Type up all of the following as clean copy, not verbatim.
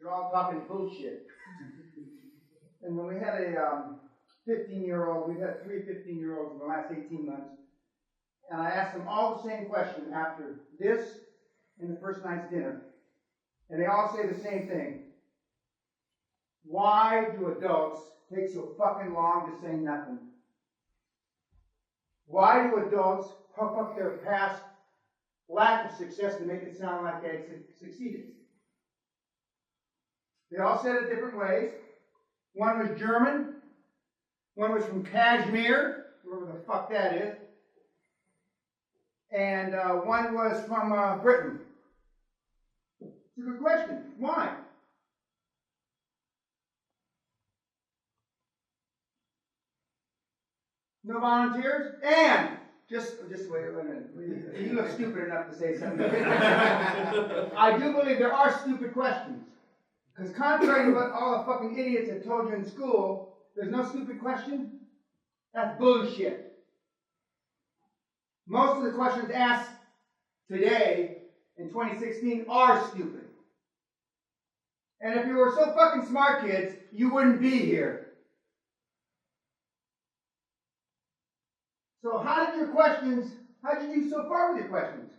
You're all talking bullshit. And when we had a 15-year-old, we've had 3 15-year-olds in the last 18 months, and I asked them all the same question after this and the first night's dinner. And they all say the same thing. Why do adults take so fucking long to say nothing? Why do adults pump up their past lack of success to make it sound like they succeeded? They all said it different ways. One was German. One was from Kashmir, wherever the fuck that is. And one was from Britain. It's a good question. Why? No volunteers? And just wait a minute. You look stupid enough to say something. I do believe there are stupid questions. Because contrary to what all the fucking idiots have told you in school, there's no stupid question. That's bullshit. Most of the questions asked today in 2016 are stupid. And if you were so fucking smart, kids, you wouldn't be here. So how did you do so far with your questions?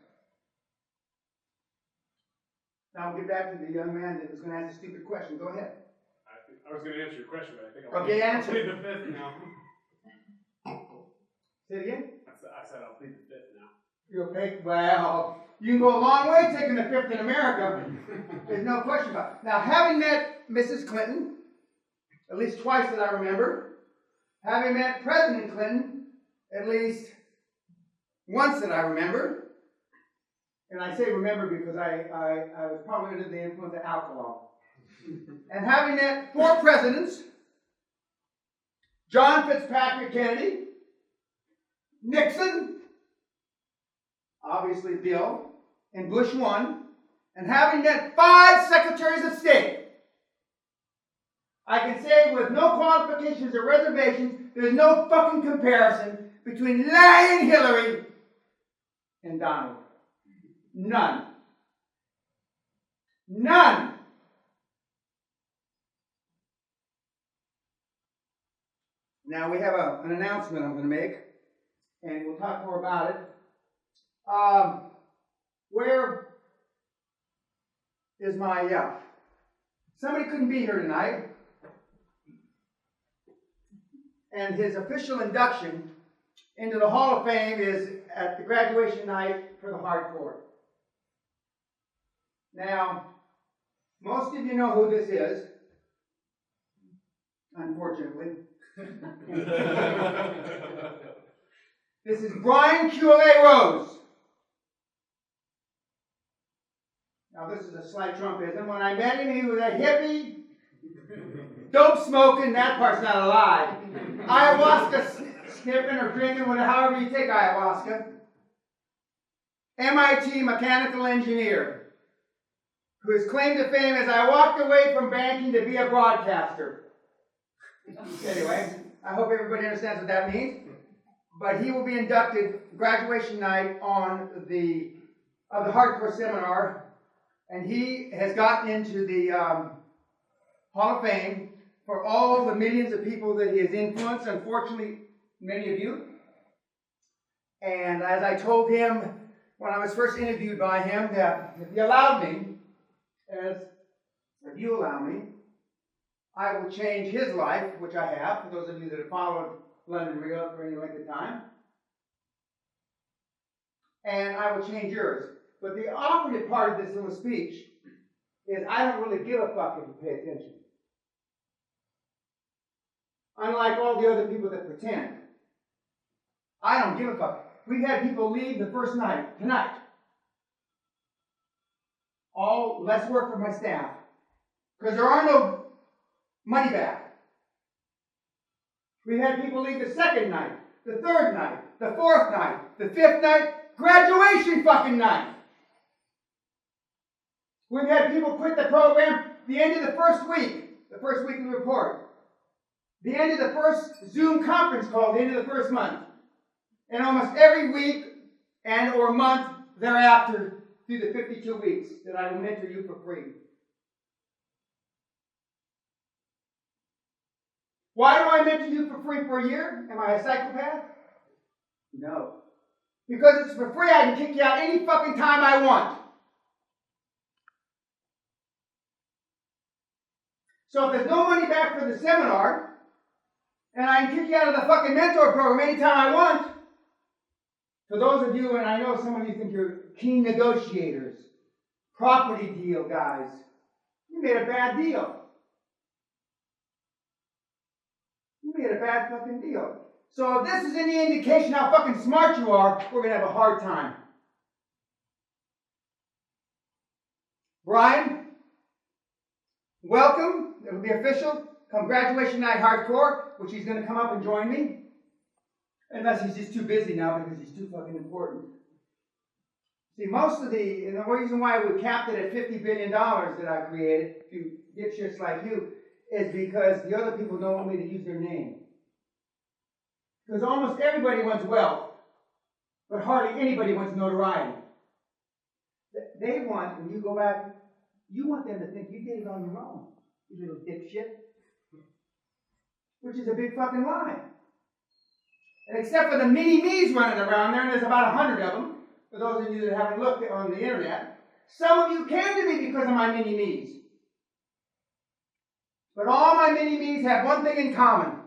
Now we'll get back to the young man that was going to ask a stupid question. Go ahead. I was going to answer your question, but I think I'll plead the fifth now. Say it again? I said I'll plead the fifth now. You'll take, well, you can go a long way taking the fifth in America. There's no question about it. Now, having met Mrs. Clinton, at least twice that I remember, having met President Clinton, at least once that I remember, and I say remember because I was probably under the influence of alcohol, and having met 4 presidents, John Fitzpatrick Kennedy, Nixon, obviously Bill, and Bush 1, and having met 5 secretaries of state, I can say with no qualifications or reservations, there's no fucking comparison between lying Hillary and Donald. None. None. Now we have an announcement I'm going to make, and we'll talk more about it. Where is my, somebody couldn't be here tonight, and his official induction into the Hall of Fame is at the graduation night for the hardcore. Now, most of you know who this is, unfortunately. This is Brian QLA Rose. Now, this is a slight Trumpism. When I met him, he was a hippie, dope smoking, that part's not a lie. Ayahuasca sniffing or drinking, however you take ayahuasca. MIT mechanical engineer, whose claim to fame is I walked away from banking to be a broadcaster. Anyway, I hope everybody understands what that means. But he will be inducted graduation night on the hardcore seminar, and he has gotten into the Hall of Fame for all the millions of people that he has influenced, unfortunately, many of you. And as I told him when I was first interviewed by him, that if he allowed me, if you allow me, I will change his life, which I have, for those of you that have followed London Real for any length of time. And I will change yours. But the operative part of this little speech is I don't really give a fuck if you pay attention. Unlike all the other people that pretend. I don't give a fuck. We've had people leave the first night, tonight. All less work for my staff. Because there are no money back. We've had people leave the second night, the third night, the fourth night, the fifth night, graduation fucking night. We've had people quit the program the end of the first weekly report, the end of the first Zoom conference call, the end of the first month, and almost every week and or month thereafter through the 52 weeks that I will mentor you for free. Why do I mention you for free for a year? Am I a psychopath? No. Because it's for free, I can kick you out any fucking time I want. So if there's no money back for the seminar, and I can kick you out of the fucking mentor program anytime I want, for those of you, and I know some of you think you're keen negotiators, property deal guys, you made a bad deal. You made a bad fucking deal. So if this is any indication how fucking smart you are, we're going to have a hard time. Brian, welcome. It'll be official. Come graduation night hardcore, which he's going to come up and join me. Unless he's just too busy now because he's too fucking important. See, most of the reason why we capped it at $50 billion that I created, a few dipshits like you, is because the other people don't want me to use their name. Because almost everybody wants wealth, but hardly anybody wants notoriety. They want, when you go back, you want them to think you did it on your own, you little dipshit. Which is a big fucking lie. And except for the mini-me's running around there, and there's about 100 of them, for those of you that haven't looked on the internet, some of you came to me because of my mini-me's. But all my mini-me's have one thing in common.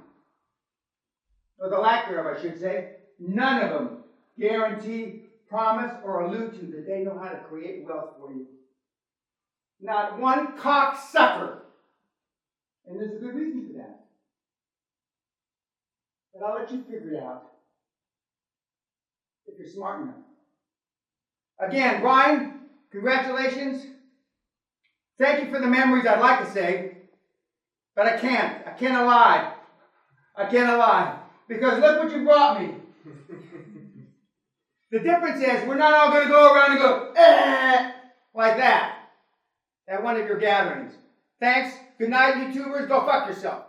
Or the lack thereof, I should say. None of them guarantee, promise, or allude to that they know how to create wealth for you. Not one cocksucker. And there's a good reason for that. But I'll let you figure it out. If you're smart enough. Again, Brian, congratulations. Thank you for the memories, I'd like to say. But I can't. I cannot lie. I cannot lie. Because look what you brought me. The difference is we're not all going to go around and go, like that at one of your gatherings. Thanks. Good night, YouTubers. Go fuck yourself.